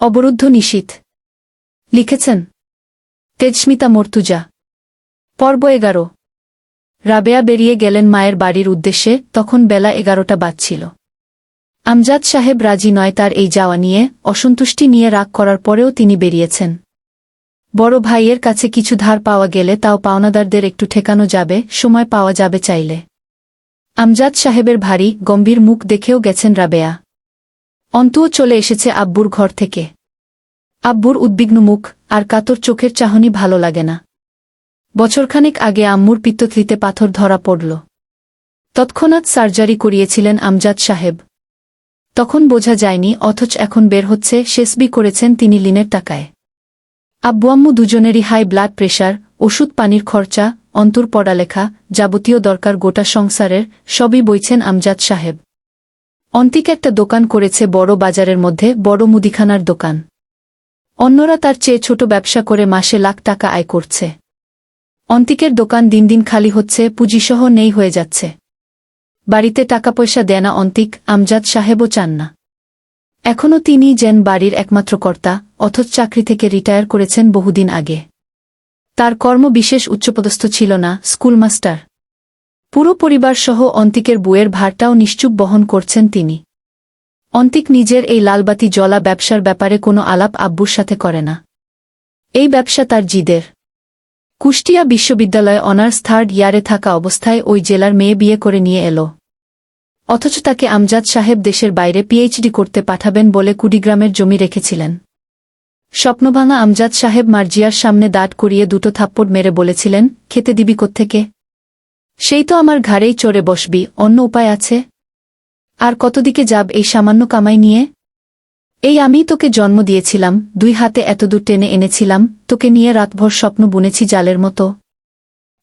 অবরুদ্ধ নিশীথ। লিখেছেন তেজস্মিতা মর্তুজা। পর্ব 11। রাবেয়া বেরিয়ে গেলেন মায়ের বাড়ির উদ্দেশ্যে। তখন বেলা 11টা বাজছিল। আমজাদ সাহেব রাজি নয় তার এই যাওয়া নিয়ে। অসন্তুষ্টি নিয়ে রাগ করার পরেও তিনি বেরিয়েছেন। বড় ভাইয়ের কাছে কিছু ধার পাওয়া গেলে তাও পাওনাদারদের একটু ঠেকানো যাবে, সময় পাওয়া যাবে চাইলে। আমজাদ সাহেবের ভারী গম্ভীর মুখ দেখেও গেছেন রাবেয়া। অন্তুও চলে এসেছে আব্বুর ঘর থেকে। আব্বুর উদ্বিগ্ন মুখ আর কাতর চোখের চাহনি ভালো লাগে না। বছরখানেক আগে আম্মুর পিত্তথলিতে পাথর ধরা পড়ল। তৎক্ষণাৎ সার্জারি করিয়েছিলেন আমজাদ সাহেব। তখন বোঝা যায়নি, অথচ এখন বের হচ্ছে শেষবি করেছেন তিনি লিনের টাকায়। আব্বু আম্মু দুজনেরই হাই ব্লাড প্রেশার, ওষুধ পানির খরচা, অন্তুর পড়ালেখা, যাবতীয় দরকার গোটা সংসারের সবই বইছেন আমজাদ সাহেব। অন্তিক একটা দোকান করেছে বড় বাজারের মধ্যে, বড় মুদিখানার দোকান। অন্যরা তার চেয়ে ছোট ব্যবসা করে মাসে লাখ টাকা আয় করছে। অন্তিকের দোকান দিন দিন খালি হচ্ছে, পুঁজিসহ নেই হয়ে যাচ্ছে। বাড়িতে টাকা পয়সা দেয় না অন্তিক, আমজাদ সাহেবও চান না। এখনও তিনি যেন বাড়ির একমাত্র কর্তা, অথচ চাকরি থেকে রিটায়ার করেছেন বহুদিন আগে। তার কর্ম বিশেষ উচ্চপদস্থ ছিল না, স্কুল মাস্টার। পুরো পরিবার সহ অন্তিকের বউয়ের ভারটাও নিশ্চুপ বহন করছেন তিনি। অন্তিক নিজের এই লালবাতি জ্বলা ব্যবসার ব্যাপারে কোনো আলাপ আব্বুর সাথে করে না। এই ব্যবসা তার জিদের। কুষ্টিয়া বিশ্ববিদ্যালয়ে অনার্স 3rd ইয়ারে থাকা অবস্থায় ওই জেলার মেয়ে বিয়ে করে নিয়ে এলো। অথচ তাকে আমজাদ সাহেব দেশের বাইরে পিএইচডি করতে পাঠাবেন বলে কুড়িগ্রামের জমি রেখেছিলেন। স্বপ্নভাঙা আমজাদ সাহেব মার্জিয়ার সামনে দাঁড় করিয়ে দুটো থাপ্পড় মেরে বলেছিলেন, খেতে দিবি কোত্থেকে? সেই তো আমার ঘাড়েই চড়ে বসবি, অন্য উপায় আছে? আর কতদিকে যাব এই সামান্য কামাই নিয়ে? এই আমিই তোকে জন্ম দিয়েছিলাম, 2 হাতে এতদূর টেনে এনেছিলাম, তোকে নিয়ে রাতভর স্বপ্ন বুনেছি জালের মতো।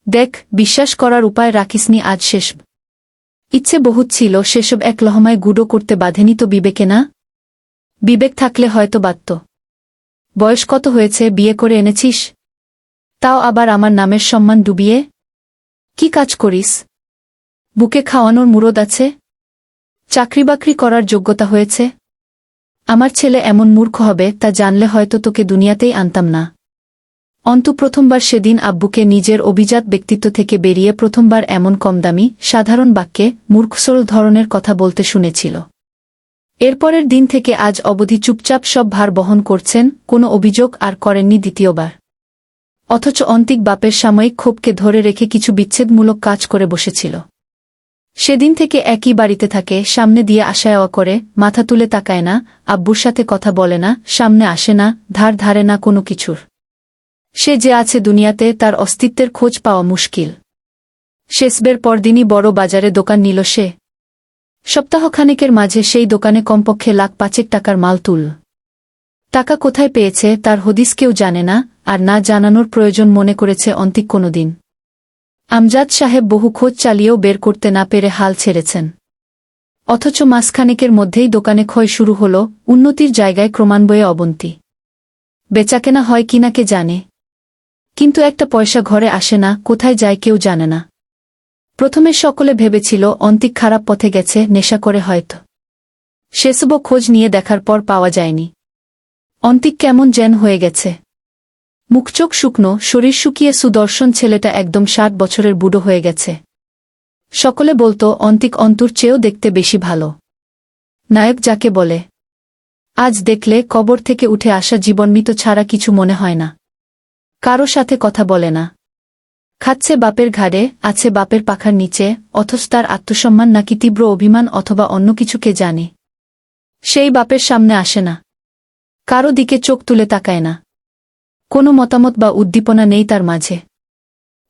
দেখ, বিশ্বাস করার উপায় রাখিসনি, আজ শেষ। ইচ্ছে বহুত ছিল, সেসব এক লহমায় গুঁড়ো করতে বাঁধেনি তো বিবেকে না? বিবেক থাকলে হয়তো বাধ্য। বয়স কত হয়েছে, বিয়ে করে এনেছিস? তাও আবার আমার নামের সম্মান ডুবিয়ে? কি কাজ করিস? বুকে খাওয়ানোর মুরদ আছে? চাকরি বাকরি করার যোগ্যতা হয়েছে? আমার ছেলে এমন মূর্খ হবে তা জানলে হয়তো তোকে দুনিয়াতেই আনতাম না। অন্তু প্রথমবার সেদিন আব্বুকে নিজের অভিজাত ব্যক্তিত্ব থেকে বেরিয়ে প্রথমবার এমন কমদামি, সাধারণ বাক্যে মূর্খসরল ধরনের কথা বলতে শুনেছিল। এরপরের দিন থেকে আজ অবধি চুপচাপ সব ভার বহন করছেন, কোনো অভিযোগ আর করেননি দ্বিতীয়বার। অথচ অন্তিক বাপের সাময়িক ক্ষোভকে ধরে রেখে কিছু বিচ্ছেদমূলক কাজ করে বসেছিল। সেদিন থেকে একই বাড়িতে থাকে, সামনে দিয়ে আশায়াওয়া করে, মাথা তুলে তাকায় না, আব্বুর সাথে কথা বলে না, সামনে আসে না, ধার ধারে না কোনো কিছুর। সে যে আছে দুনিয়াতে, তার অস্তিত্বের খোঁজ পাওয়া মুশকিল। শেষবের পরদিনই বড় বাজারে দোকান নিল সে। সপ্তাহখানেকের মাঝে সেই দোকানে কমপক্ষে লাখ 5 টাকার মাল তুল। টাকা কোথায় পেয়েছে তার হদিস কেউ জানে না, আর না জানানোর প্রয়োজন মনে করেছে অন্তিক কোনোদিন। আমজাদ সাহেব বহু খোঁজ চালিয়েও বের করতে না পেরে হাল ছেড়েছেন। অথচ মাসখানেকের মধ্যেই দোকানে ক্ষয় শুরু হল, উন্নতির জায়গায় ক্রমান্বয়ে অবনতি। বেচাকেনা হয় কিনা কে জানে, কিন্তু একটা পয়সা ঘরে আসে না, কোথায় যায় কেউ জানে না। প্রথমে সকলে ভেবেছিল অন্তিক খারাপ পথে গেছে, নেশা করে হয়তো। সেসবও খোঁজ নিয়ে দেখার পর পাওয়া যায়নি। অন্তিক কেমন যেন হয়ে গেছে। মুখচোখ শুকনো, শরীর শুকিয়ে সুদর্শন ছেলেটা একদম 60 বছরের বুড়ো হয়ে গেছে। সকলে বলতো অন্তিক অন্তুর চেয়েও দেখতে বেশি ভালো। নায়ক যাকে বলে। আজ দেখলে কবর থেকে উঠে আসা জীবনমৃত ছাড়া কিছু মনে হয় না। কারো সাথে কথা বলে না। খাচ্ছে বাপের ঘাড়ে, আছে বাপের পাখার নিচে, অথচ তার আত্মসম্মান নাকি তীব্র অভিমান অথবা অন্য কিছু কে জানে। সেই বাপের সামনে আসে না। কারো দিকে চোখ তুলে তাকায় না। কোনো মতামত বা উদ্দীপনা নেই তার মাঝে।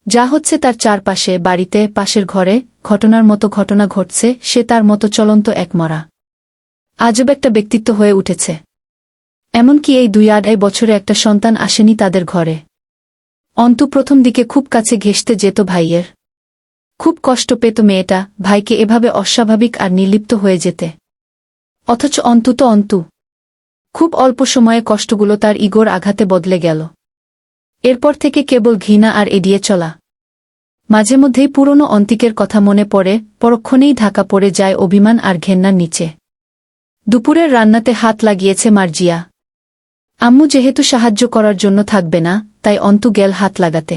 যা হচ্ছে তার চারপাশে, বাড়িতে, পাশের ঘরে, ঘটনার মতো ঘটনা ঘটছে, সে তার মতো চলন্ত এক মরা। আজব একটা ব্যক্তিত্ব হয়ে উঠেছে। এমনকি এই 2-2.5 বছরে একটা সন্তান আসেনি তাদের ঘরে। অন্তু প্রথম দিকে খুব কাছে ঘেঁষতে যেত ভাইয়ের। খুব কষ্ট পেত মেয়েটা, ভাইকে এভাবে অস্বাভাবিক আর নির্লিপ্ত হয়ে যেতে। অথচ অন্তু খুব অল্প সময়ে কষ্টগুলো তার ইগোর আঘাতে বদলে গেল। এরপর থেকে কেবল ঘৃণা আর এড়িয়ে চলা। মাঝে মধ্যেই পুরনো অন্তিকের কথা মনে পড়ে, পরক্ষণেই ঢাকা পড়ে যায় অভিমান আর ঘেন্নার নিচে। দুপুরের রান্নাতে হাত লাগিয়েছে মার্জিয়া। আম্মু যেহেতু সাহায্য করার জন্য থাকবে না, তাই অন্তু গেল হাত লাগাতে।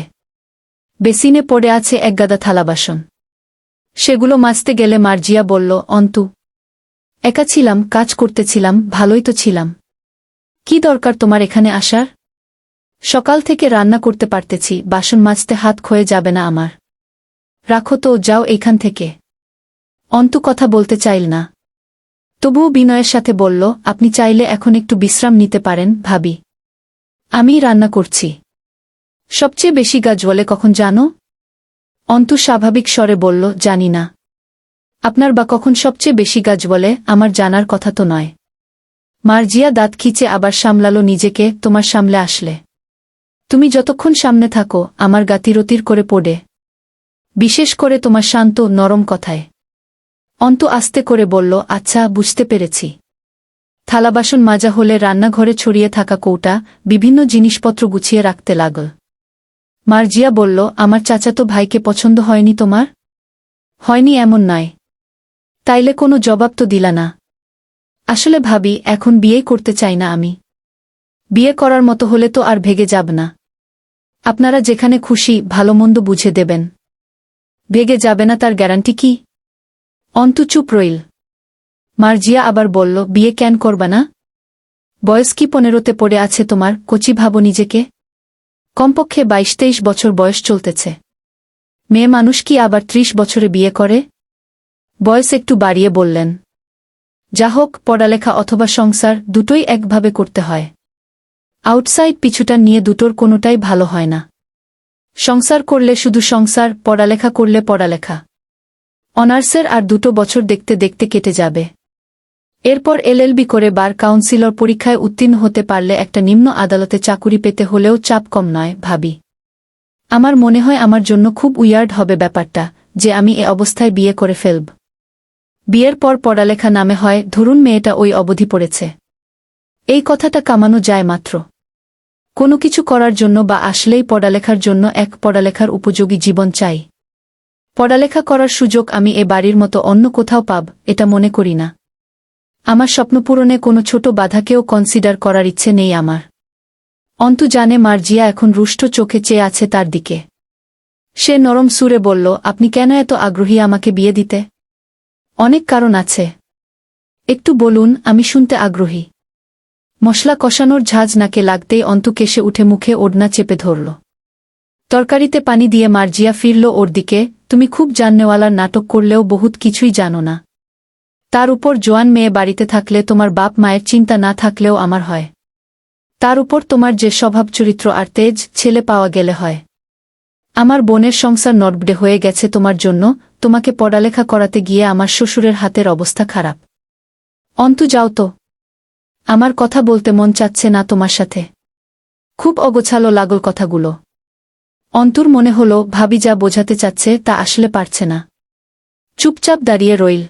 বেসিনে পড়ে আছে একগাদা থালা বাসন। সেগুলো মাজতে গেলে মার্জিয়া বলল, অন্তু, একা ছিলাম, কাজ করতেছিলাম, ভালোই তো ছিলাম। কি দরকার তোমার এখানে আসার? সকাল থেকে রান্না করতে পারতেছি, বাসন মাজতে হাত ক্ষয়ে যাবে না আমার। রাখো তো, যাও এইখান থেকে। অন্তু কথা বলতে চাইল না। তবুও বিনয়ের সাথে বলল, আপনি চাইলে এখন একটু বিশ্রাম নিতে পারেন ভাবি। আমি রান্না করছি। সবচেয়ে বেশি গাছ বলে কখন জানো? অন্তু স্বাভাবিক স্বরে বলল, জানি না। আপনার বা কখন সবচেয়ে বেশি গাছ বলে আমার জানার কথা তো নয়। মার্জিয়া দাঁত খিচে আবার সামলালো নিজেকে, তোমার সামলে আসলে। তুমি যতক্ষণ সামনে থাকো আমার গা তিরতির করে পড়ে, বিশেষ করে তোমার শান্ত নরম কথায়। অন্তু আস্তে করে বলল, আচ্ছা, বুঝতে পেরেছি। থালাবাসন মাজা হলে রান্নাঘরে ছড়িয়ে থাকা কৌটা, বিভিন্ন জিনিসপত্র গুছিয়ে রাখতে লাগল। মার্জিয়া বলল, আমার চাচাতো ভাইকে পছন্দ হয়নি তোমার? হয়নি এমন নয়। তাইলে কোনো জবাব তো দিলা না। আসলে ভাবি, এখন বিয়েই করতে চাই না আমি। বিয়ে করার মতো হলে তো আর ভেগে যাব না। আপনারা যেখানে খুশি ভালো মন্দ বুঝে দেবেন। ভেগে যাবে না তার গ্যারান্টি কি? অন্তু চুপ রইল। মার্জিয়া আবার বলল, বিয়ে কেন করবা না? বয়স কি 15তে পড়ে আছে তোমার? কচি ভাবো নিজেকে। কমপক্ষে 22-23 বছর বয়স চলতেছে। মেয়ে মানুষ কি আবার 30 বছরে বিয়ে করে? বয়স একটু বাড়িয়ে বললেন। যা হোক, পড়ালেখা অথবা সংসার দুটোই একভাবে করতে হয়। আউটসাইড পিছুটা নিয়ে দুটোর কোনোটাই ভালো হয় না। সংসার করলে শুধু সংসার, পড়ালেখা করলে পড়ালেখা। অনার্সের আর 2 বছর দেখতে দেখতে কেটে যাবে। এরপর এলএলবি করে বার কাউন্সিলর পরীক্ষায় উত্তীর্ণ হতে পারলে একটা নিম্ন আদালতে চাকুরি পেতে হলেও চাপ কম নয় ভাবি। আমার মনে হয় আমার জন্য খুব উইয়ার্ড হবে ব্যাপারটা, যে আমি এ অবস্থায় বিয়ে করে ফেলব। বিয়ের পর পড়ালেখা নামে হয়, ধরুন মেয়েটা ওই অবধি পড়েছে। এই কথাটা কামানো যায় মাত্র। কোনো কিছু করার জন্য বা আসলেই পড়ালেখার জন্য এক পড়ালেখার উপযোগী জীবন চাই। পড়ালেখা করার সুযোগ আমি এ বাড়ির মতো অন্য কোথাও পাব এটা মনে করি না। আমার স্বপ্নপূরণে কোনো ছোট বাধাকেও কনসিডার করার ইচ্ছে নেই আমার। অন্তু জানে মার্জিয়া এখন রুষ্ট চোখে চেয়ে আছে তার দিকে। সে নরম সুরে বলল, আপনি কেন এত আগ্রহী আমাকে বিয়ে দিতে? অনেক কারণ আছে। একটু বলুন, আমি শুনতে আগ্রহী। মশলা কষানোর ঝাঁজ নাকে লাগতেই অন্তু কেশে উঠে মুখে ওড়না চেপে ধরল। তরকারিতে পানি দিয়ে মার্জিয়া ফিরল ওর দিকে। তুমি খুব জাননেওয়ালার নাটক করলেও বহুত কিছুই জানো না। তার উপর জোয়ান মেয়ে বাড়িতে থাকলে তোমার বাপ মায়ের চিন্তা না থাকলেও আমার হয়। তার উপর তোমার যে স্বভাব চরিত্র আর তেজ, ছেলে পাওয়া গেলে হয়। আমার বোনের সংসার নড়বড়ে হয়ে গেছে তোমার জন্য, তোমাকে পড়ালেখা করাতে গিয়ে আমার শ্বশুরের হাতের অবস্থা খারাপ। অন্তু, যাও তো। আমার কথা বলতে মন চাচ্ছে না তোমার সাথে। খুব অগোছালো লাগল কথাগুলো। অন্তুর মনে হল ভাবি যা বোঝাতে চাচ্ছে তা আসলে পারছে না। চুপচাপ দাঁড়িয়ে রইল।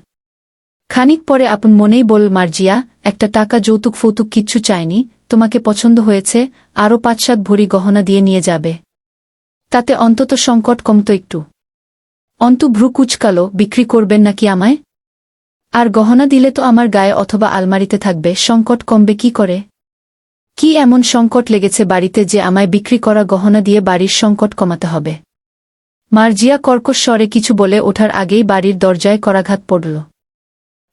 খানিক পরে আপন মনেই বল, মার্জিয়া, একটা টাকা যৌতুক ফৌতুক কিচ্ছু চায়নি, তোমাকে পছন্দ হয়েছে, আরও 5-7 ভরি গহনা দিয়ে নিয়ে যাবে। তাতে অন্তত সংকট কমতো একটু। অন্তু ভ্রু কুচকালো, বিক্রি করবেন নাকি আমায়? আর গহনা দিলে তো আমার গায়ে অথবা আলমারিতে থাকবে, সংকট কমবে কি করে? কি এমন সংকট লেগেছে বাড়িতে যে আমায় বিক্রি করা গহনা দিয়ে বাড়ির সংকট কমাতে হবে? মার্জিয়া কর্কশ স্বরে কিছু বলে ওঠার আগেই বাড়ির দরজায় করাঘাত পড়ল।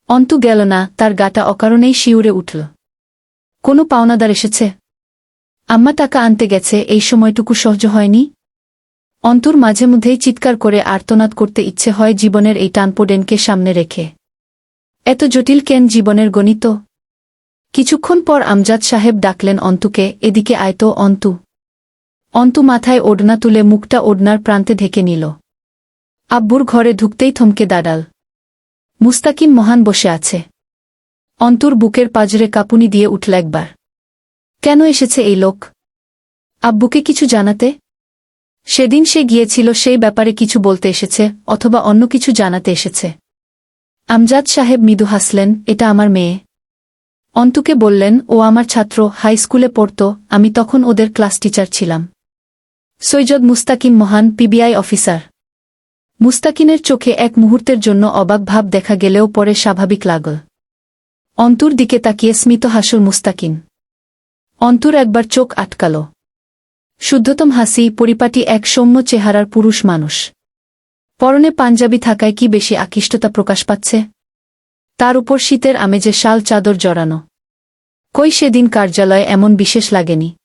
অন্তু গেল না, তার গাটা অকারণেই শিউরে উঠল। কোনো পাওনাদার এসেছে? আম্মা টাকা আনতে গেছে, এই সময়টুকু সহ্য হয়নি? অন্তুর মাঝে মধ্যেই চিৎকার করে আর্তনাদ করতে ইচ্ছে হয় জীবনের এই টানপোডেনকে সামনে রেখে। এত জটিল কেন জীবনের গণিত? কিছুক্ষণ পর আমজাদ সাহেব ডাকলেন অন্তুকে, এদিকে আয় তো অন্তু। অন্তু মাথায় ওড়না তুলে মুখটা ওড়নার প্রান্তে ঢেকে নিল। আব্বুর ঘরে ঢুকতেই থমকে দাঁড়াল। মুস্তাকিম মহান বসে আছে। অন্তুর বুকের পাজরে কাঁপুনি দিয়ে উঠল একবার। কেন এসেছে এই লোক? আব্বুকে কিছু জানাতে? সেদিন সে গিয়েছিল সেই ব্যাপারে কিছু বলতে এসেছে, অথবা অন্য কিছু জানাতে এসেছে? আমজাদ সাহেব মৃদু হাসলেন, এটা আমার মেয়ে। অন্তুকে বললেন, ও আমার ছাত্র, হাই স্কুলে পড়ত, আমি তখন ওদের ক্লাস টিচার ছিলাম। সৈয়দ মুস্তাকিম মহান, পিবিআই অফিসার। মুস্তাকিনের চোখে এক মুহূর্তের জন্য অবাক ভাব দেখা গেলেও পরে স্বাভাবিক লাগল। অন্তুর দিকে তাকিয়ে স্মিত হাসল মুস্তাকিন। অন্তুর একবার চোখ আটকাল। শুদ্ধতম হাসি, পরিপাটি এক সৌম্য চেহারার পুরুষ মানুষ। পরনে পাঞ্জাবি থাকায় কি বেশি আকৃষ্টতা প্রকাশ পাচ্ছে? তার উপর শীতের আমেজে শাল চাদর জড়ানো। কই সেদিন কার্যালয়ে এমন বিশেষ লাগেনি।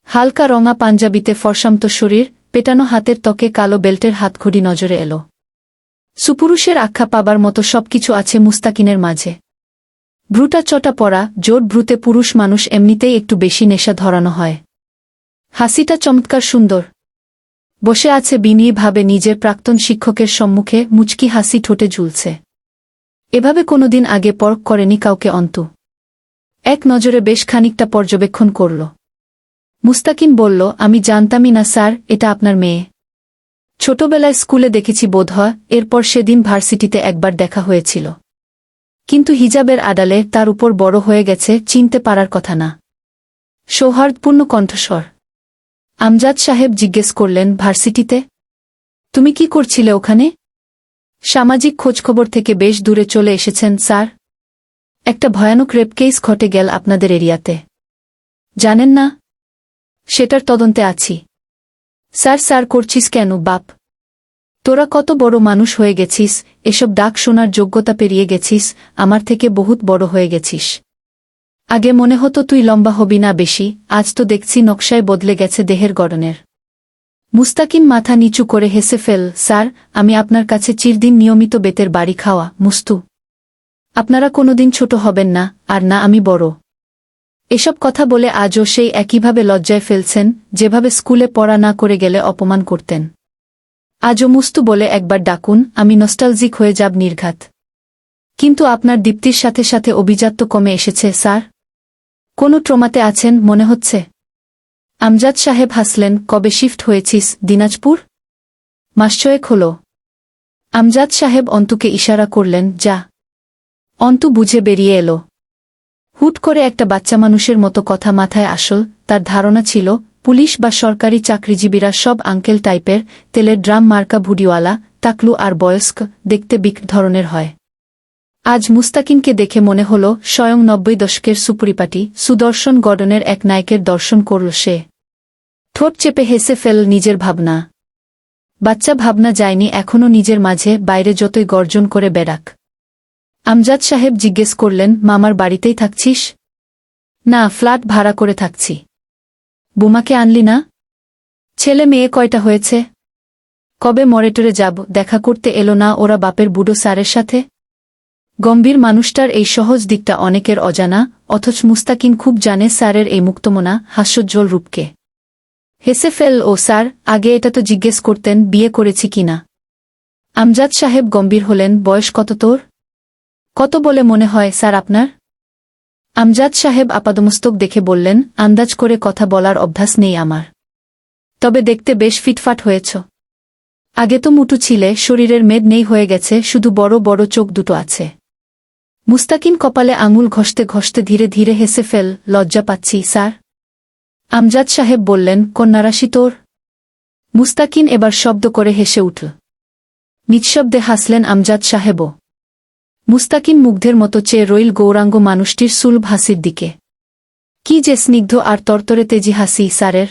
হালকা রঙা পাঞ্জাবিতে ফর্সামত শরীর, পেটানো হাতের ত্বকে কালো বেল্টের হাতঘড়ি নজরে এলো। সুপুরুষের আখ্যা পাবার মতো সবকিছু আছে মুস্তাকিনের মাঝে। ভ্রুটা চটা পড়া, জোট ভ্রুতে পুরুষ মানুষ এমনিতেই একটু বেশি নেশা ধরানো হয়। হাসিটা চমৎকার সুন্দর। বসে আছে বিনয়ীভাবে নিজের প্রাক্তন শিক্ষকের সম্মুখে, মুচকি হাসি ঠোঁটে ঝুলছে। এভাবে কোনোদিন আগে পরখ করেনি কাউকে অন্তু। এক নজরে বেশ খানিকটা পর্যবেক্ষণ করল। মুস্তাকিন বলল, আমি জানতামই না স্যার এটা আপনার মেয়ে। ছোটবেলায় স্কুলে দেখেছি বোধহয়, এরপর সেদিন ভার্সিটিতে একবার দেখা হয়েছিল। কিন্তু হিজাবের আড়ালে তার উপর বড় হয়ে গেছে, চিনতে পারার কথা না। সৌহার্দ্যপূর্ণ কণ্ঠস্বর। আমজাদ সাহেব জিজ্ঞেস করলেন, ভার্সিটিতে? তুমি কি করছিলে ওখানে? সামাজিক খোঁজখবর থেকে বেশ দূরে চলে এসেছেন স্যার। একটা ভয়ানক রেপ কেস ঘটে গেল আপনাদের এরিয়াতে। জানেন না? সেটার তদন্তে আছি। স্যার স্যার করছিস কেন বাপ? তোরা কত বড় মানুষ হয়ে গেছিস, এসব ডাক শোনার যোগ্যতা পেরিয়ে গেছিস, আমার থেকে বহুত বড় হয়ে গেছিস। আগে মনে হতো তুই লম্বা হবি না বেশি, আজ তো দেখছি নকশায় বদলে গেছে দেহের গড়নের। মুস্তাকিন মাথা নিচু করে হেসে ফেল, স্যার আমি আপনার কাছে চিরদিন নিয়মিত বেতের বাড়ি খাওয়া মুস্তু। আপনারা কোনোদিন ছোট হবেন না, আর না আমি বড়। এসব কথা বলে আজও সেই একইভাবে লজ্জায় ফেলছেন, যেভাবে স্কুলে পড়া না করে গেলে অপমান করতেন। আজও মুস্তু বলে একবার ডাকুন, আমি নস্টালজিক হয়ে যাব নির্ঘাত। কিন্তু আপনার দীপ্তির সাথে সাথে অভিজাত্য কমে এসেছে স্যার। কোনো ট্রমাতে আছেন মনে হচ্ছে। আমজাদ সাহেব হাসলেন, কবে শিফট হয়েছিস দিনাজপুর? মাস 6 হলো। আমজাদ সাহেব অন্তুকে ইশারা করলেন, যা। অন্তু বুঝে বেরিয়ে এলো। হুট করে একটা বাচ্চা মানুষের মতো কথা মাথায় আসল, তার ধারণা ছিল পুলিশ বা সরকারি চাকরিজীবীরা সব আঙ্কেল টাইপের, তেলের ড্রাম মার্কা ভুডিওয়ালা, টাকলু আর বয়স্ক, দেখতে বিক ধরনের হয়। আজ মুস্তাকিনকে দেখে মনে হল স্বয়ং 90 দশকের সুপরিপাটি সুদর্শন গর্ডনের এক নায়কের দর্শন করল সে। ঠোঁট চেপে হেসে ফেল নিজের ভাবনা। বাচ্চা ভাবনা যায়নি এখনও নিজের মাঝে, বাইরে যতই গর্জন করে বেড়াক। আমজাদ সাহেব জিজ্ঞেস করলেন, মামার বাড়িতেই থাকছিস? না, ফ্ল্যাট ভাড়া করে থাকছি। বুমাকে আনলি না? ছেলে মেয়ে কয়টা হয়েছে? কবে মরেটরে যাব, দেখা করতে এলো না ওরা বাপের বুড়ো স্যারের সাথে? গম্ভীর মানুষটার এই সহজ দিকটা অনেকের অজানা, অথচ মুস্তাকিন খুব জানে স্যারের এই মুক্তমনা হাস্যোজ্জ্বল রূপকে। হেসে ফেল, ও স্যার, আগে এটা তো জিজ্ঞেস করতেন বিয়ে করেছি কিনা। আমজাদ সাহেব গম্ভীর হলেন, বয়স কত তোর? কত বলে মনে হয় স্যার আপনার? আমজাদ সাহেব আপাদমস্তক দেখে বললেন, আন্দাজ করে কথা বলার অভ্যাস নেই আমার। তবে দেখতে বেশ ফিটফাট হয়েছ। আগে তো মুটু ছিলে, শরীরের মেদ নেই হয়ে গেছে, শুধু বড় বড় চোখ দুটো আছে। মুস্তাকিন কপালে আঙুল ঘষতে ঘষতে ধীরে ধীরে হেসে ফেল, লজ্জা পাচ্ছি স্যার। আমজাদ সাহেব বললেন, কন্যারাশি তোর? মুস্তাকিন এবার শব্দ করে হেসে উঠল। নিঃশব্দে হাসলেন আমজাদ সাহেবও। মুস্তাকিন মুগ্ধের মতো চেয়ে রইল গৌরাঙ্গ মানুষটির সুলভ হাসির দিকে। কি যে স্নিগ্ধ আর তরতরে তেজি হাসি স্যারের।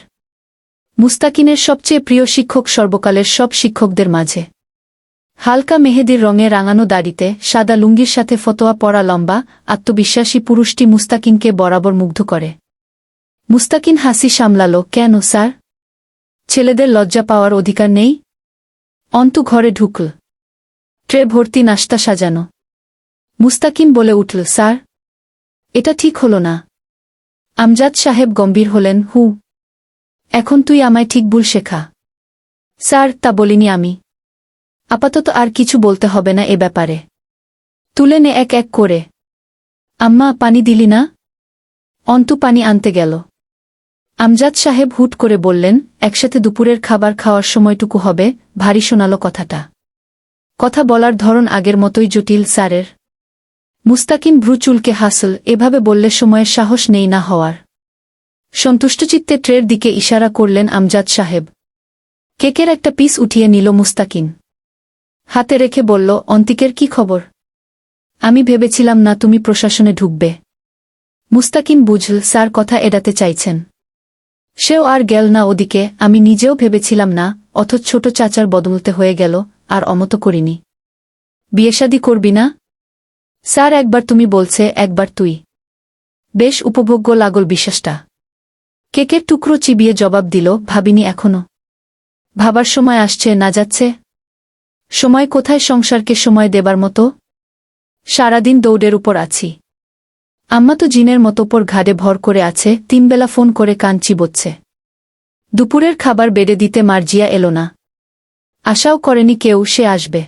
মুস্তাকিনের সবচেয়ে প্রিয় শিক্ষক সর্বকালের সব শিক্ষকদের মাঝে। হালকা মেহেদির রঙে রাঙানো দাড়িতে, সাদা লুঙ্গির সাথে ফতোয়া পরা লম্বা, আত্মবিশ্বাসী পুরুষটি মুস্তাকিনকে বরাবর মুগ্ধ করে। মুস্তাকিন হাসি সামলাল, কেন স্যার? ছেলেদের লজ্জা পাওয়ার অধিকার নেই? অন্তু ঘরে ঢুকল। ট্রে ভর্তি নাশতা সাজানো। মুস্তাকিন বলে উঠল, স্যার, এটা ঠিক হলো না। আমজাদ সাহেব গম্ভীর হলেন, হু, এখন তুই আমায় ঠিক ভুল শেখা। স্যার, তা বলিনি আমি। আপাতত আর কিছু বলতে হবে না এ ব্যাপারে। তুলে নে এক এক করে। আম্মা, পানি দিলি না? অন্তু পানি আনতে গেল। আমজাদ সাহেব হুট করে বললেন, একসাথে দুপুরের খাবার খাওয়ার সময়টুকু হবে। ভারী শোনালো কথাটা। কথা বলার ধরন আগের মতোই জটিল স্যারের। মুস্তাকিন ভ্রু চুলকে হাসল, এভাবে বললে সময়ের সাহস নেই না হওয়ার। সন্তুষ্টচিত্তে ট্রের দিকে ইশারা করলেন আমজাদ সাহেব। কেকের একটা পিস উঠিয়ে নিল মুস্তাকিন। হাতে রেখে বলল, অন্তিকের কি খবর? আমি ভেবেছিলাম না তুমি প্রশাসনে ঢুকবে। মুস্তাকিন বুঝল স্যার কথা এড়াতে চাইছেন। সেও আর গেল না ওদিকে। আমি নিজেও ভেবেছিলাম না, অথচ ছোট চাচার বদলতে হয়ে গেল, আর অমতো করিনি। বিয়েশাদি করবি না? স্যার একবার তুমি বলছে, একবার তুই। বেশ উপভোগ্য লাগল বিশ্বাসটা। কেকের টুকরো চিবিয়ে জবাব দিল, ভাবিনি এখনো। ভাবার সময় আসছে না যাচ্ছে। সময় কোথায় সংসারকে সময় দেবার মতো? সারাদিন দৌড়ের উপর আছি। আম্মা তো জিনের মতো ওপর ঘাড়ে ভর করে আছে, 3 বেলা ফোন করে কান চিবোচ্ছে। দুপুরের খাবার বেড়ে দিতে মার্জিয়া এলো না। আশাও করেনি কেউ সে আসবে।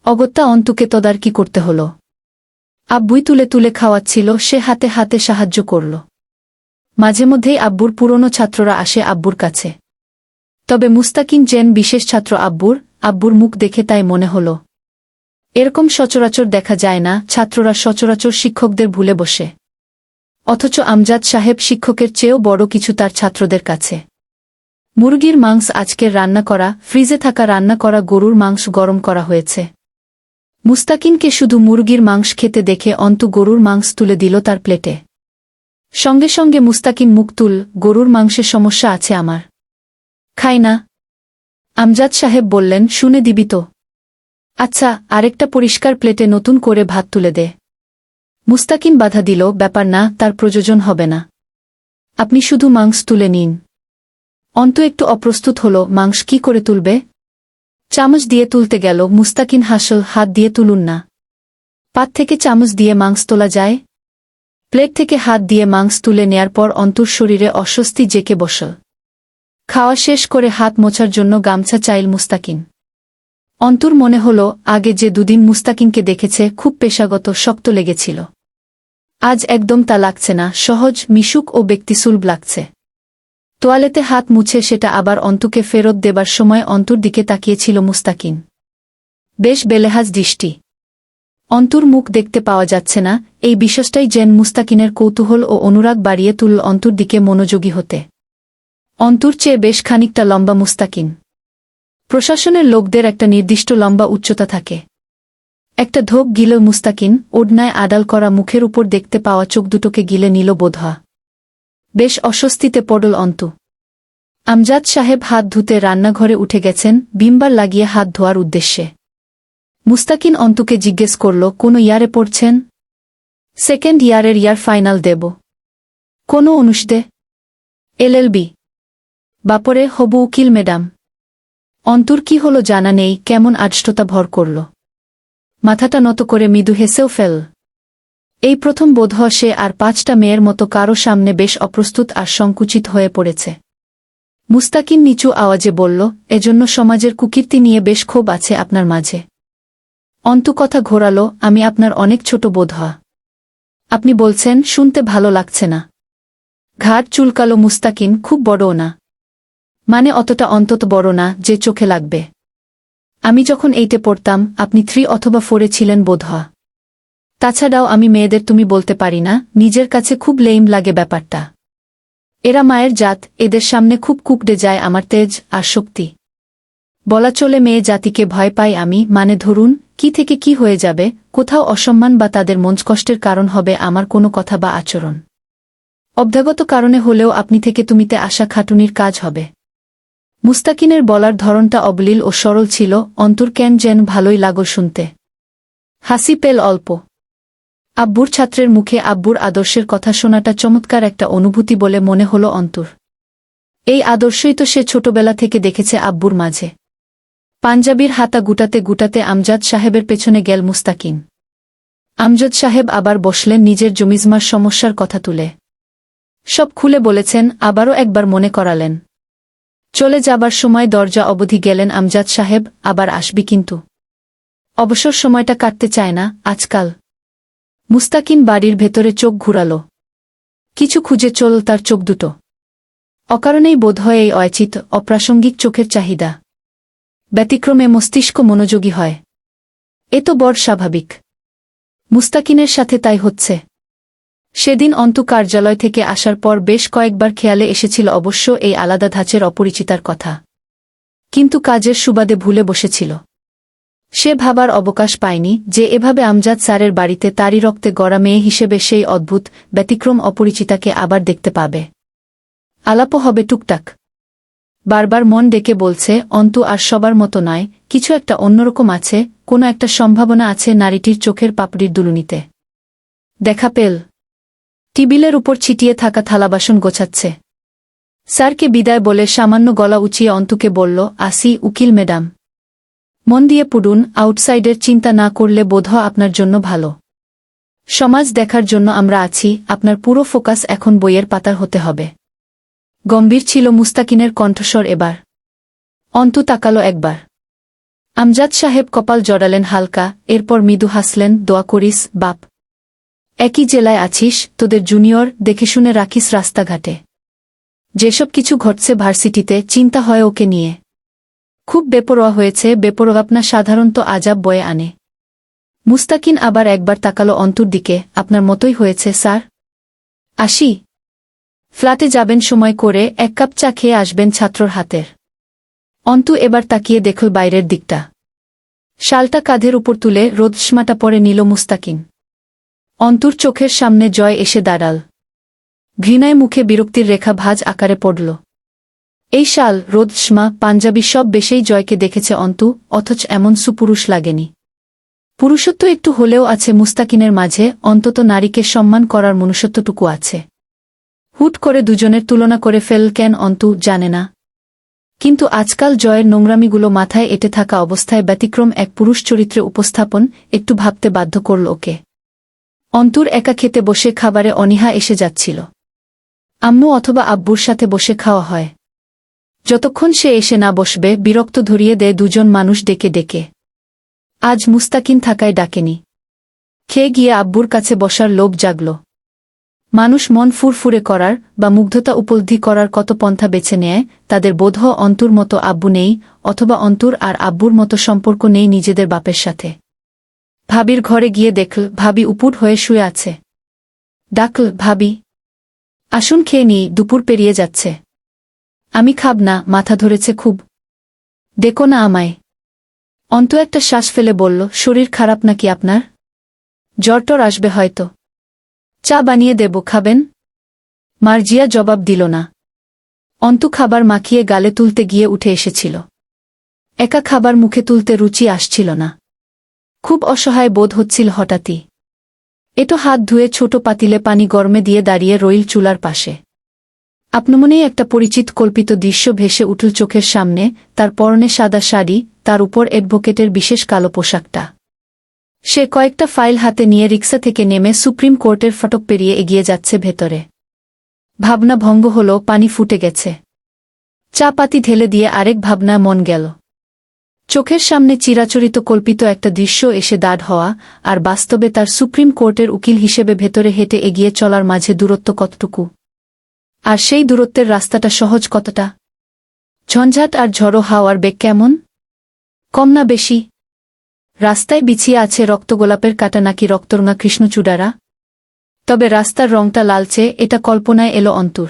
অগত্যা অন্তুকে তদারকি করতে হলো। আব্বুই তুলে তুলে খাওয়াচ্ছিল, সে হাতে হাতে সাহায্য করল। মাঝে মধ্যেই আব্বুর পুরনো ছাত্ররা আসে আব্বুর কাছে। তবে মুস্তাকিন যেন বিশেষ ছাত্র আব্বুর মুখ দেখে তাই মনে হল। এরকম সচরাচর দেখা যায় না, ছাত্ররা সচরাচর শিক্ষকদের ভুলে বসে। অথচ আমজাদ সাহেব শিক্ষকের চেয়েও বড় কিছু তার ছাত্রদের কাছে। মুরগির মাংস আজকের রান্না করা, ফ্রিজে থাকা রান্না করা গরুর মাংস গরম করা হয়েছে। মুস্তাকিনকে শুধু মুরগির মাংস খেতে দেখে অন্তু গরুর মাংস তুলে দিল তার প্লেটে। সঙ্গে সঙ্গে মুস্তাকিন মুখ তুল, গরুর মাংসের সমস্যা আছে আমার। খাই না। আমজাদ সাহেব বললেন, শুনে দিবি তো? আচ্ছা, আরেকটা পরিষ্কার প্লেটে নতুন করে ভাত তুলে দে। মুস্তাকিন বাধা দিল, ব্যাপার না, তার প্রয়োজন হবে না। আপনি শুধু মাংস তুলে নিন। অন্তু একটু অপ্রস্তুত হল, মাংস কি করে তুলবে? চামচ দিয়ে তুলতে গেল। মুস্তাকিন হাসল, হাত দিয়ে তুলুন না। পাত থেকে চামচ দিয়ে মাংস তোলা যায়? প্লেট থেকে হাত দিয়ে মাংস তুলে নেয়ার পর অন্তুর শরীরে অস্বস্তি জেঁকে বসল। খাওয়া শেষ করে হাত মোছার জন্য গামছা চাইল মুস্তাকিন। অন্তুর মনে হল, আগে যে দুদিন মুস্তাকিনকে দেখেছে খুব পেশাগত, শক্ত লেগেছিল। আজ একদম তা লাগছে না, সহজ, মিশুক ও ব্যক্তিসুলভ লাগছে। তোয়ালেতে হাত মুছে সেটা আবার অন্তুকে ফেরত দেবার সময় অন্তুর দিকে তাকিয়েছিল মুস্তাকিন। বেশ বেলেহাজ দৃষ্টি। অন্তুর মুখ দেখতে পাওয়া যাচ্ছে না, এই বিশ্বাসটাই যেন মুস্তাকিনের কৌতূহল ও অনুরাগ বাড়িয়ে তুলল অন্তুর দিকে মনোযোগী হতে। অন্তুর চেয়ে বেশ খানিকটা লম্বা মুস্তাকিন। প্রশাসনের লোকদের একটা নির্দিষ্ট লম্বা উচ্চতা থাকে। একটা ধোপ গিল মুস্তাকিন, ওড়নায় আড়াল করা মুখের উপর দেখতে পাওয়া চোখ দুটোকে গিলে নিল বোধহয়। বেশ অস্বস্তিতে পড়ল অন্তু। আমজাদ সাহেব হাত ধুতে রান্নাঘরে উঠে গেছেন, বিমবার লাগিয়ে হাত ধোয়ার উদ্দেশ্যে। মুস্তাকিন অন্তুকে জিজ্ঞেস করল, কোন ইয়ারে পড়ছেন? 2nd ইয়ারের ইয়ার ফাইনাল দেব। কোন অনুষদে? LLB। বাপরে, হবু উকিল ম্যাডাম। অন্তুর কি হলো জানা নেই, কেমন আড়ষ্টতা ভর করল। মাথাটা নত করে মৃদু হেসেও ফেল। এই প্রথম বোধহয় সে আর 5টা মেয়ের মতো কারো সামনে বেশ অপ্রস্তুত আর সংকুচিত হয়ে পড়েছে। মুস্তাকিন নিচু আওয়াজে বলল, এজন্য সমাজের কুকীর্তি নিয়ে বেশ ক্ষোভ আছে আপনার মাঝে। অন্তু কথা ঘোরালো, আমি আপনার অনেক ছোট বোধহয়। আপনি বলছেন, শুনতে ভালো লাগছে না। ঘাড় চুলকালো মুস্তাকিন, খুব বড়ও না। মানে অতটা অন্তত বড় না যে চোখে লাগবে। আমি যখন 8-এ পড়তাম আপনি 3 অথবা 4-এ ছিলেন বোধহয়। তাছাড়াও আমি মেয়েদের তুমি বলতে পারি না, নিজের কাছে খুব লেইম লাগে ব্যাপারটা। এরা মায়ের জাত, এদের সামনে খুব কুকড়ে যায় আমার তেজ আর শক্তি। বলা চলে মেয়ে জাতিকে ভয় পাই আমি, মানে ধরুন, কি থেকে কি হয়ে যাবে, কোথাও অসম্মান বা তাদের মনস্কষ্টের কারণ হবে আমার কোনো কথা বা আচরণ। অভ্যাগত কারণে হলেও আপনি থেকে তুমিতে আসা খাটুনির কাজ হবে। মুস্তাকিনের বলার ধরনটা অবলীল ও সরল ছিল, অন্তর কেন যেন ভালোই লাগল শুনতে। হাসি পেল অল্প। আব্বুর ছাত্রের মুখে আব্বুর আদর্শের কথা শোনাটা চমৎকার একটা অনুভূতি বলে মনে হল অন্তর। এই আদর্শই তো সে ছোটবেলা থেকে দেখেছে আব্বুর মাঝে। পাঞ্জাবির হাতা গুটাতে গুটাতে আমজাদ সাহেবের পেছনে গেল মুস্তাকিন। আমজাদ সাহেব আবার বসলেন নিজের জমিজমার সমস্যার কথা তুলে। সব খুলে বলেছেন, আবারও একবার মনে করালেন। চলে যাবার সময় দরজা অবধি গেলেন আমজাদ সাহেব, আবার আসবি কিন্তু। অবসর সময়টা কাটতে চায় না আজকাল। মুস্তাকিন বাড়ির ভেতরে চোখ ঘুরাল। কিছু খুঁজে চল তার চোখ দুটো। অকারণেই বোধহয় এই অয়াচিত, অপ্রাসঙ্গিক চোখের চাহিদা। ব্যতিক্রমে মস্তিষ্ক মনোযোগী হয়। এ তো বড় স্বাভাবিক। মুস্তাকিনের সাথে তাই হচ্ছে। সেদিন অন্তু কার্যালয় থেকে আসার পর বেশ কয়েকবার খেয়ালে এসেছিল অবশ্য এই আলাদা ধাঁচের অপরিচিতার কথা। কিন্তু কাজের সুবাদে ভুলে বসেছিল। সে ভাবার অবকাশ পায়নি যে এভাবে আমজাদ স্যারের বাড়িতে তারই রক্তে গড়া মেয়ে হিসেবে সেই অদ্ভুত ব্যতিক্রম অপরিচিতাকে আবার দেখতে পাবে। আলাপও হবে টুকটাক। বারবার মন ডেকে বলছে অন্তু আর সবার মতো নয়, কিছু একটা অন্যরকম আছে, কোনো একটা সম্ভাবনা আছে নারীটির চোখের পাপড়ির দুলুনিতে। দেখা পেল। টেবিলের উপর ছিটিয়ে থাকা থালাবাসন গোছাচ্ছে। স্যারকে বিদায় বলে সামান্য গলা উঁচিয়ে অন্তুকে বলল, আসি উকিল ম্যাডাম। মন দিয়ে পড়ুন, আউটসাইডের চিন্তা না করলে বোধহয় আপনার জন্য ভালো। সমাজ দেখার জন্য আমরা আছি, আপনার পুরো ফোকাস এখন বইয়ের পাতার হতে হবে। গম্ভীর ছিল মুস্তাকিনের কণ্ঠস্বর এবার। অন্তু তাকালো একবার। আমজাদ সাহেব কপাল জড়ালেন হালকা, এরপর মৃদু হাসলেন, দোয়া করিস বাপ। একই জেলায় আছিস, তোদের জুনিয়র, দেখে শুনে রাখিস রাস্তাঘাটে। যেসব কিছু ঘটছে ভার্সিটিতে, চিন্তা হয় ওকে নিয়ে। খুব বেপরোয়া হয়েছে, বেপরোয়াপনা সাধারণত আজাব বয়ে আনে। মুস্তাকিন আবার একবার তাকালো অন্তুর দিকে, আপনার মতোই হয়েছে স্যার। আসি। ফ্ল্যাটে যাবেন সময় করে, এক কাপ চা খেয়ে আসবেন ছাত্রর হাতের। অন্তু এবার তাকিয়ে দেখল বাইরের দিকটা। শালটা কাঁধের উপর তুলে রোদস্মাটা পরে নিল মুস্তাকিন। অন্তুর চোখের সামনে জয় এসে দাঁড়াল। ঘৃণায় মুখে বিরক্তির রেখা ভাঁজ আকারে পড়ল। এই শাল, রোদস্মা, পাঞ্জাবি সব বেশেই জয়কে দেখেছে অন্তু, অথচ এমন সুপুরুষ লাগেনি। পুরুষত্ব একটু হলেও আছে মুস্তাকিনের মাঝে, অন্তত নারীকে সম্মান করার মনুষ্যত্বটুকু আছে। হুট করে দুজনের তুলনা করে ফেল কেন অন্তু, জানে না। কিন্তু আজকাল জয়ের নোংরামিগুলো মাথায় এঁটে থাকা অবস্থায় ব্যতিক্রম এক পুরুষ চরিত্রে উপস্থাপন একটু ভাবতে বাধ্য করল ওকে। অন্তুর একা খেতে বসে খাবারে অনীহা এসে যাচ্ছিল। আম্মু অথবা আব্বুর সাথে বসে খাওয়া হয়। যতক্ষণ সে এসে না বসবে বিরক্ত ধরিয়ে দেয় দুজন মানুষ ডেকে ডেকে। আজ মুস্তাকিন থাকায় ডাকেনি। খেয়ে গিয়ে আব্বুর কাছে বসার লোভ জাগল। মানুষ মন ফুরফুরে করার বা মুগ্ধতা উপলব্ধি করার কত পন্থা বেছে নেয়, তাদের বোধহয় অন্তুর মতো আব্বু নেই, অথবা অন্তুর আর আব্বুর মতো সম্পর্ক নেই নিজেদের বাপের সাথে। ভাবির ঘরে গিয়ে দেখল ভাবি উপুর হয়ে শুয়ে আছে। ডাকল, ভাবি আসুন খেয়ে নিই, দুপুর পেরিয়ে যাচ্ছে। আমি খাব না, মাথা ধরেছে খুব। দেখো না আমায়। অন্তু একটা শ্বাস ফেলে বলল, শরীর খারাপ নাকি আপনার? জ্বরটর আসবে হয়তো। চা বানিয়ে দেব, খাবেন? মার্জিয়া জবাব দিল না। অন্তু খাবার মাখিয়ে গালে তুলতে গিয়ে উঠে এসেছিল। একা খাবার মুখে তুলতে রুচি আসছিল না। খুব অসহায় বোধ হচ্ছিল হঠাৎই। এটো হাত ধুয়ে ছোট পাতিলে পানি গরমে দিয়ে দাঁড়িয়ে রইল চুলার পাশে। আপনমনেই একটা পরিচিত কল্পিত দৃশ্য ভেসে উঠল চোখের সামনে, তার পরনে সাদা শাড়ি, তার উপর অ্যাডভোকেটের বিশেষ কালো পোশাকটা। সে কয়েকটা ফাইল হাতে নিয়ে রিক্সা থেকে নেমে সুপ্রিম কোর্টের ফটক পেরিয়ে এগিয়ে যাচ্ছে ভেতরে। ভাবনা ভঙ্গ হল, পানি ফুটে গেছে। চা পাতি ঢেলে দিয়ে আরেক ভাবনায় মন গেল। চোখের সামনে চিরাচরিত কল্পিত একটা দৃশ্য এসে দাঁড় হওয়া, আর বাস্তবে তার সুপ্রিম কোর্টের উকিল হিসেবে ভেতরে হেঁটে এগিয়ে চলার মাঝে দূরত্ব কতটুকু। আর সেই দূরত্বের রাস্তাটা সহজ কতটা? ঝঞ্ঝাট আর ঝড়ো হাওয়ার বেগ কেমন? কম না বেশি? রাস্তায় বিছিয়ে আছে রক্তগোলাপের কাঁটা নাকি রক্তরঙা কৃষ্ণচূড়ারা? তবে রাস্তার রংটা লালচে, এটা কল্পনায় এলো অন্তুর।